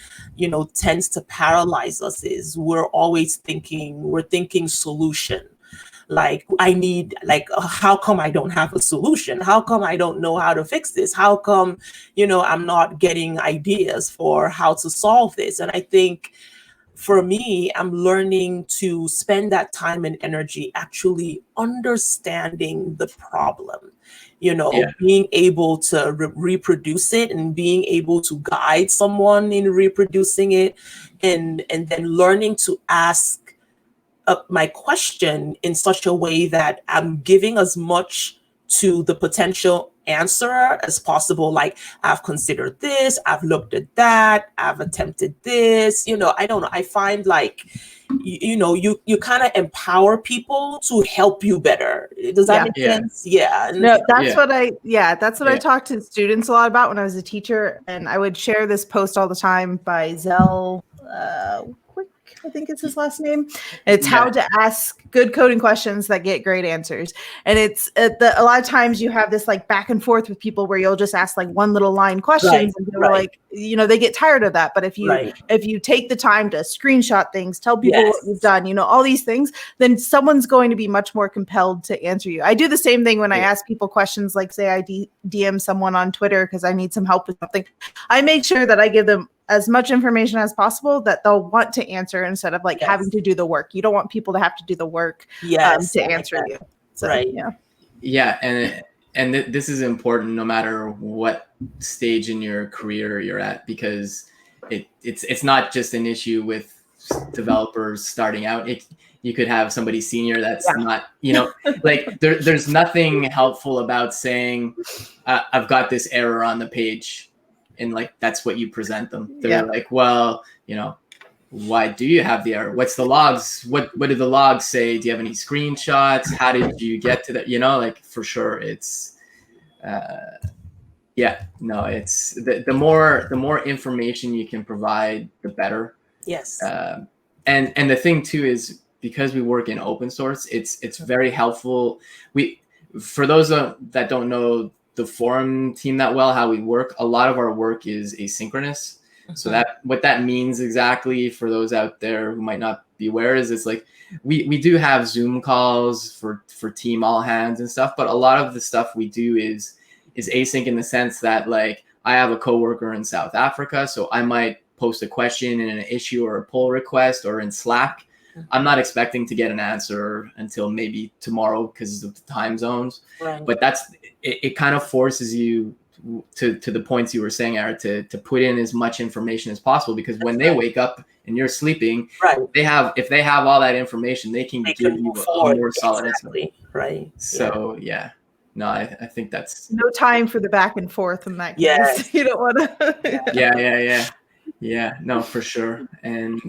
tends to paralyze us is we're thinking solution. Like I need, how come I don't have a solution? How come I don't know how to fix this? How come, I'm not getting ideas for how to solve this? And I think for me, I'm learning to spend that time and energy actually understanding the problem, being able to reproduce it and being able to guide someone in reproducing it, and then learning to ask my question in such a way that I'm giving as much to the potential answerer as possible. Like, I've considered this, I've looked at that, I've attempted this, I don't know. I find like, you kind of empower people to help you better. Does that make sense? Yeah. No, that's what I talked to students a lot about when I was a teacher, and I would share this post all the time by Zell I think it's his last name. It's how to ask good coding questions that get great answers. And it's a lot of times you have this like back and forth with people where you'll just ask like one little line questions and they're like, they get tired of that. But if you take the time to screenshot things, tell people what you've done, all these things, then someone's going to be much more compelled to answer you. I do the same thing when I ask people questions, like say I DM someone on Twitter because I need some help with something. I make sure that I give them as much information as possible that they'll want to answer instead of like having to do the work. You don't want people to have to do the work to answer you. So, and this is important no matter what stage in your career you're at, because it's not just an issue with developers starting out. You could have somebody senior that's not, like there's nothing helpful about saying, I've got this error on the page. and like that's what you present them. They're Yeah. like, well, you know, why do you have the error? What's the logs? What do the logs say? Do you have any screenshots? How did you get to that? You know, like for sure, it's yeah, no, it's the more information you can provide, the better. Yes. And the thing too is, because we work in open source, it's very helpful. For those that don't know the Forem team that well, how we work, a lot of our work is asynchronous. So that what that means exactly for those out there who might not be aware is it's like we do have Zoom calls for team all hands and stuff, but a lot of the stuff we do is async in the sense that like I have a coworker in South Africa, so I might post a question in an issue or a pull request or in Slack. I'm not expecting to get an answer until maybe tomorrow because of the time zones. Right. But it kind of forces you to the points you were saying, Ara, to put in as much information as possible, because when they wake up and you're sleeping, if they have all that information, they can give you a more solid answer. Right. So yeah. No, I think that's no time for the back and forth in that case. You don't want to. Yeah. No, for sure. And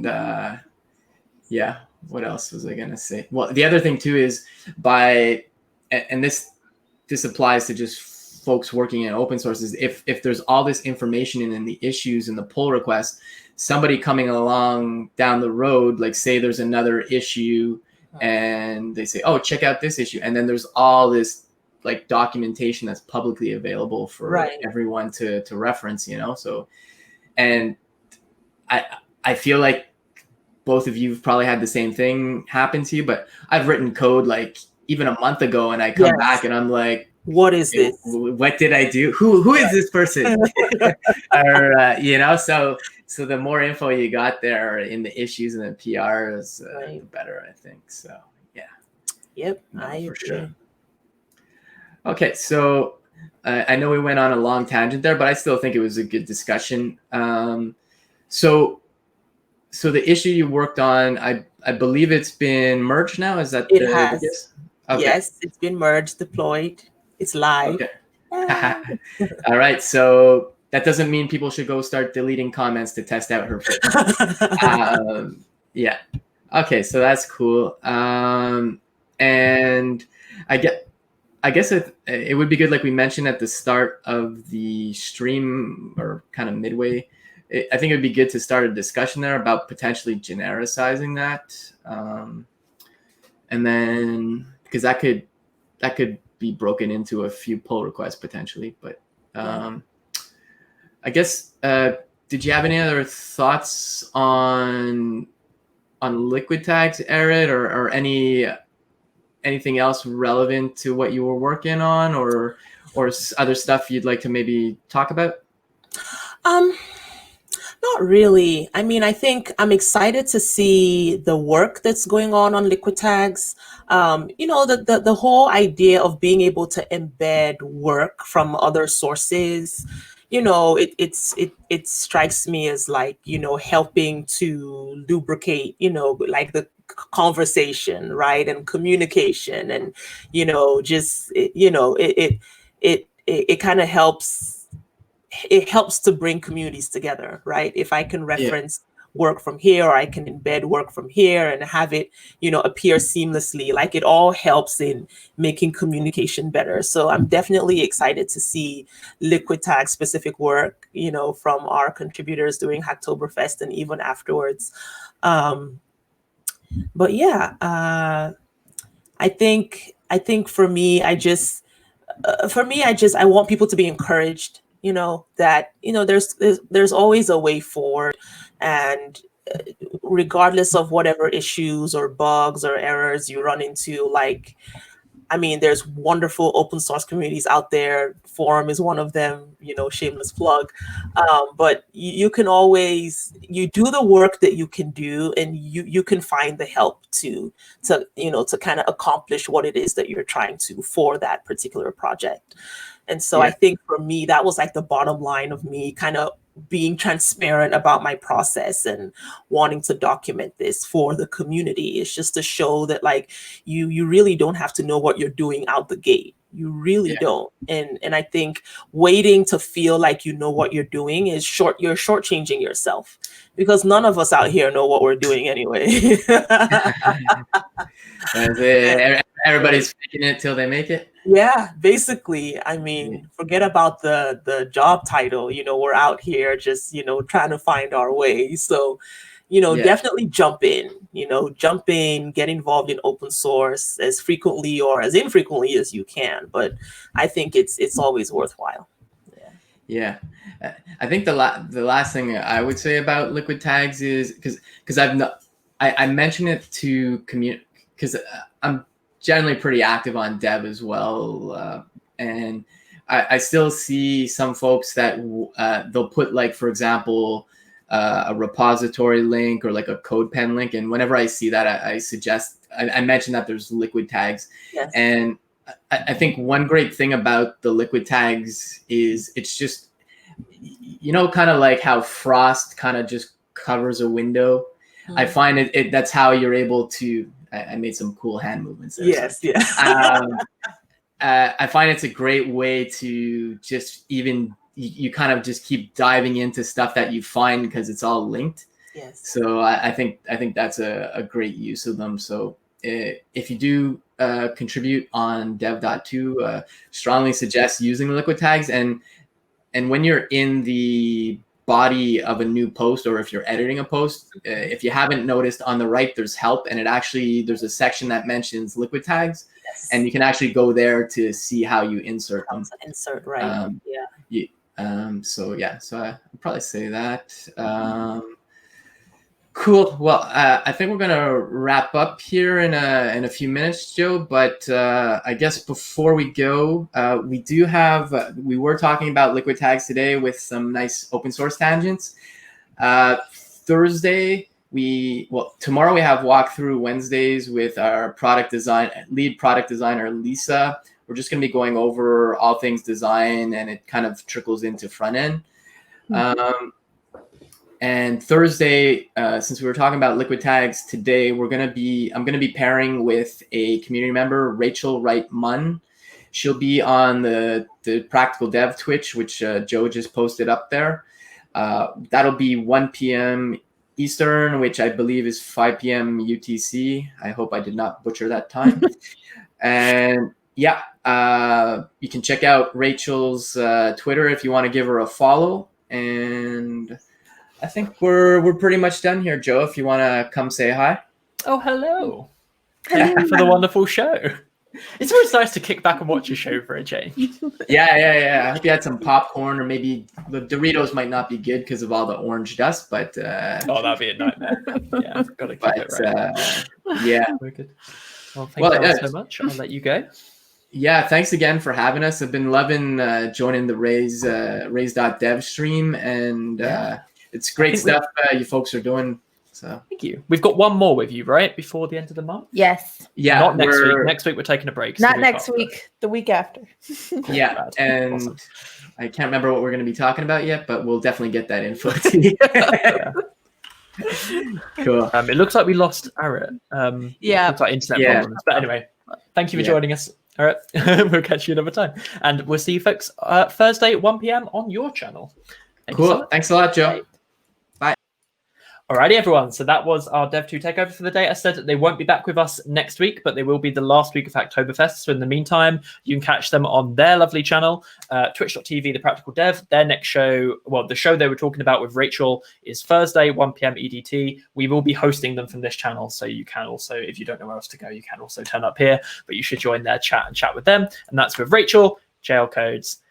yeah, what else was I gonna say? Well, the other thing too is and this applies to just folks working in open source, is if there's all this information in the issues and the pull requests, somebody coming along down the road, like say there's another issue and they say, oh, check out this issue, and then there's all this like documentation that's publicly available for everyone to reference, you know. So, and I feel like both of you have probably had the same thing happen to you, but I've written code like even a month ago, and I come back and I'm like, what is this? What did I do? Who is this person? Or you know, so the more info you got there in the issues and the PRs, the better, I think. So yeah. Yep, I agree. Sure. Okay, so I know we went on a long tangent there, but I still think it was a good discussion. So the issue you worked on, I believe it's been merged now. Is that it has? Okay. Yes, it's been merged, deployed. It's live. Okay. All right. So that doesn't mean people should go start deleting comments to test out her fit. Yeah. Okay. So that's cool. And I guess it would be good, like we mentioned at the start of the stream or kind of midway, I think it would be good to start a discussion there about potentially genericizing that. And then, because that could be broken into a few pull requests potentially. But I guess, did you have any other thoughts on liquid tags, Arid, or anything else relevant to what you were working on, or other stuff you'd like to maybe talk about? Not really. I mean, I think I'm excited to see the work that's going on liquid tags. You know, the whole idea of being able to embed work from other sources, you know, it strikes me as like, you know, helping to lubricate, you know, like the conversation, right, and communication, and you know, just it kind of helps. It helps to bring communities together, right? If I can reference work from here, or I can embed work from here and have it, you know, appear seamlessly, like it all helps in making communication better. So I'm definitely excited to see liquid tag specific work, you know, from our contributors during Hacktoberfest and even afterwards. But yeah, I think for me, I want people to be encouraged, you know, that, you know, there's always a way forward, and regardless of whatever issues or bugs or errors you run into, like, I mean, there's wonderful open source communities out there. Forem is one of them, you know, shameless plug. But you can always, you do the work that you can do, and you can find the help to you know, to kind of accomplish what it is that you're trying to for that particular project. And so I think for me, that was like the bottom line of me kind of being transparent about my process and wanting to document this for the community. It's just to show that, like, you really don't have to know what you're doing out the gate, You really don't. And I think waiting to feel like you know what you're doing is you're shortchanging yourself, because none of us out here know what we're doing anyway. Everybody's faking it till they make it. Yeah, basically. I mean, forget about the job title. We're out here just, trying to find our way. So, definitely jump in, get involved in open source as frequently or as infrequently as you can. But I think it's always worthwhile. Yeah. I think the last thing I would say about liquid tags is because I mention it to community, because I'm generally pretty active on dev as well. And I still see some folks that they'll put, like, for example, a repository link or like a CodePen link. And whenever I see that, I suggest, I mention that there's liquid tags. Yes. And I think one great thing about the liquid tags is it's just, kind of like how Frost kind of just covers a window. I find it that's how you're able to, I made some cool hand movements there. Yes, yes. I find it's a great way to just you kind of just keep diving into stuff that you find because it's all linked. Yes. So I think that's a great use of them. So if you do contribute on dev.to, strongly suggest using liquid tags. And when you're in the body of a new post, or if you're editing a post, if you haven't noticed, on the right there's help, and there's a section that mentions liquid tags. Yes. And you can actually go there to see how you insert them. Insert, right. So I'd probably say that. Cool. Well, I think we're gonna wrap up here in a few minutes, Joe. But I guess before we go, we were talking about liquid tags today with some nice open source tangents. Thursday, tomorrow we have walkthrough Wednesdays with our lead product designer, Lisa. We're just going to be going over all things design, and it kind of trickles into front end. And Thursday, since we were talking about liquid tags today, I'm going to be pairing with a community member, Rachel Wright-Munn. She'll be on the Practical Dev Twitch, which Joe just posted up there. That'll be 1 p.m. Eastern, which I believe is 5 p.m. UTC. I hope I did not butcher that time. And you can check out Rachel's Twitter if you want to give her a follow. And I think we're pretty much done here, Joe. If you want to come say hi. Oh, hello. Thank you for the wonderful show. It's always nice to kick back and watch a show for a change. Yeah. I hope you had some popcorn, or maybe the Doritos might not be good because of all the orange dust, but that'd be a nightmare. Yeah, got to keep it right. Yeah. We're good. Well, thank you so much. I'll let you go. Yeah, thanks again for having us. I've been loving joining the Raise.dev stream, and it's great stuff you folks are doing. So thank you. We've got one more with you, right, before the end of the month? Yes. Yeah. Not next week. Next week we're taking a break. Not next week. The week after. Yeah, and awesome. I can't remember what we're going to be talking about yet, but we'll definitely get that info to you. Cool. It looks like we lost Arit. Yeah. Looks like internet problems. But anyway, thank you for joining us. All right. We'll catch you another time. And we'll see you folks Thursday at 1 p.m. on your channel. Cool. Thanks a lot, Joe. Alrighty, everyone. So that was our Dev2 takeover for the day. I said that they won't be back with us next week, but they will be the last week of Hacktoberfest. So in the meantime, you can catch them on their lovely channel, twitch.tv, The Practical Dev. Their next show, the show they were talking about with Rachel, is Thursday, 1 p.m. EDT. We will be hosting them from this channel. So you can also, if you don't know where else to go, you can also turn up here, but you should join their chat and chat with them. And that's with Rachel, JL Codes,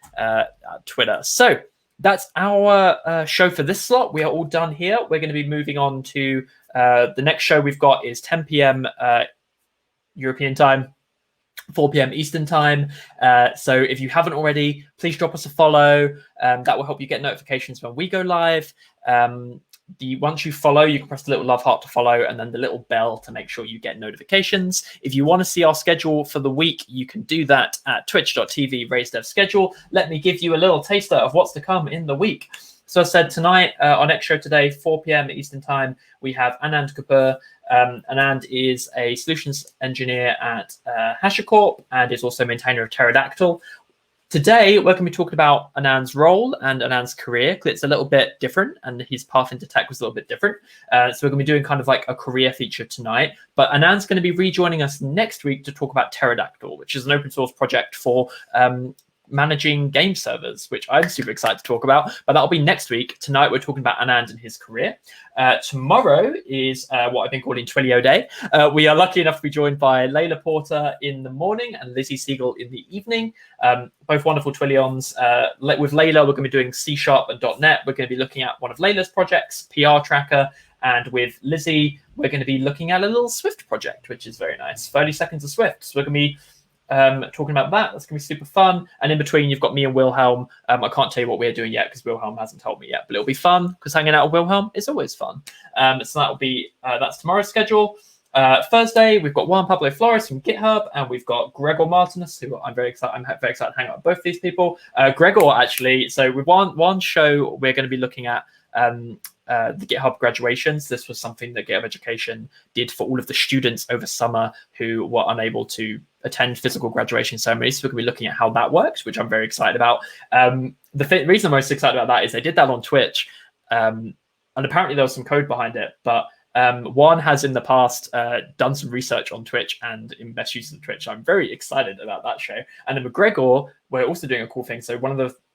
Twitter. So that's our show for this slot. We are all done here. We're going to be moving on to the next show we've got is 10 p.m. European time, 4 p.m. Eastern time. So if you haven't already, please drop us a follow. That will help you get notifications when we go live. Once you follow, you can press the little love heart to follow and then the little bell to make sure you get notifications. If you want to see our schedule for the week, you can do that at twitch.tv Raise.dev schedule. Let me give you a little taster of what's to come in the week. So as I said, tonight, our next show today, 4 p.m. Eastern Time, we have Anand Kapoor. Anand is a solutions engineer at HashiCorp and is also maintainer of Pterodactyl. Today, we're going to be talking about Anand's role and Anand's career, because it's a little bit different and his path into tech was a little bit different. So we're going to be doing kind of like a career feature tonight. But Anand's going to be rejoining us next week to talk about Pterodactyl, which is an open source project for managing game servers, which I'm super excited to talk about, but that'll be next week. Tonight, we're talking about Anand and his career. Tomorrow is what I've been calling Twilio Day. We are lucky enough to be joined by Layla Porter in the morning and Lizzie Siegel in the evening. Both wonderful Twilions. With Layla, we're going to be doing C# and .NET. We're going to be looking at one of Layla's projects, PR Tracker. And with Lizzie, we're going to be looking at a little Swift project, which is very nice. 30 seconds of Swift. So we're going to be talking about that. That's going to be super fun. And in between, you've got me and Wilhelm. I can't tell you what we're doing yet because Wilhelm hasn't told me yet, but it'll be fun because hanging out with Wilhelm is always fun. So that'll be that's tomorrow's schedule. Thursday, we've got Juan Pablo Flores from GitHub, and we've got Gregor Martinez, who I'm very excited to hang out with both these people. Gregor, actually, so with one show, we're going to be looking at the GitHub graduations. This was something that GitHub Education did for all of the students over summer who were unable to attend physical graduation ceremonies. So we're going to be looking at how that works, which I'm very excited about. The reason I'm most excited about that is they did that on Twitch, and apparently there was some code behind it, but Juan has in the past done some research on Twitch and in best uses of Twitch. I'm very excited about that show. And then with Gregor, we're also doing a cool thing. So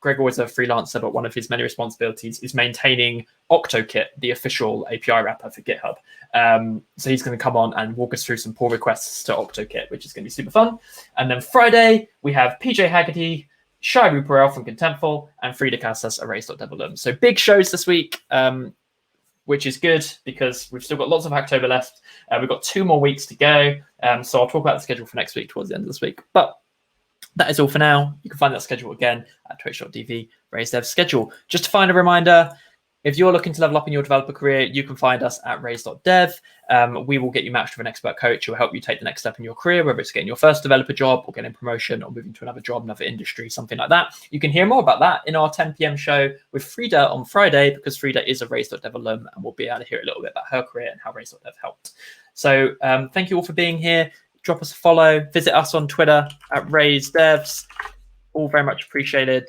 Gregor is a freelancer, but one of his many responsibilities is maintaining OctoKit, the official API wrapper for GitHub. So he's going to come on and walk us through some pull requests to OctoKit, which is going to be super fun. And then Friday, we have PJ Haggerty, Shai Ruparel from Contentful, and Frida Casas at Raise.dev. So big shows this week. Which is good because we've still got lots of Hacktober left. We've got 2 more weeks to go. So I'll talk about the schedule for next week towards the end of this week. But that is all for now. You can find that schedule again at twitch.tv, Raise.dev schedule. Just a final reminder, if you're looking to level up in your developer career, you can find us at Raise.dev. We will get you matched with an expert coach who will help you take the next step in your career, whether it's getting your first developer job or getting promotion or moving to another job, another industry, something like that. You can hear more about that in our 10 p.m. show with Frida on Friday, because Frida is a Raise.dev alum and we'll be able to hear a little bit about her career and how Raise.dev helped. So thank you all for being here. Drop us a follow. Visit us on Twitter at Raise.devs. All very much appreciated.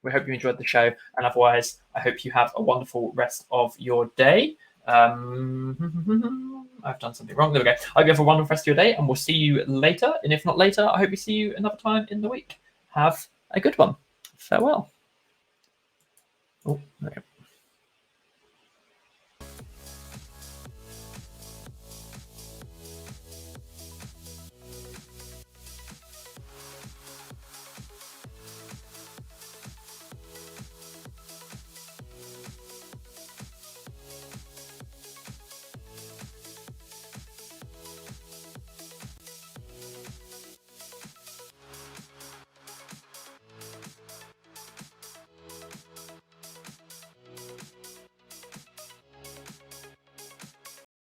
We hope you enjoyed the show. And otherwise, I hope you have a wonderful rest of your day. I've done something wrong. There we go. I hope you have a wonderful rest of your day, and we'll see you later. And if not later, I hope we see you another time in the week. Have a good one. Farewell. Oh, okay.